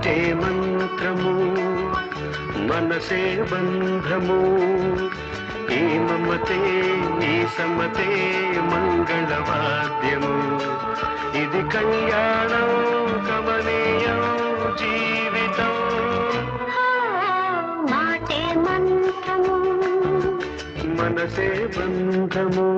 మాటే మంత్రము మనసే బంధము ఈ మమతే ఈ సమతే మంగళవాద్యము ఇది కళ్యాణం కమనీయం జీవితం మాటే మంత్రము మనసే బంధము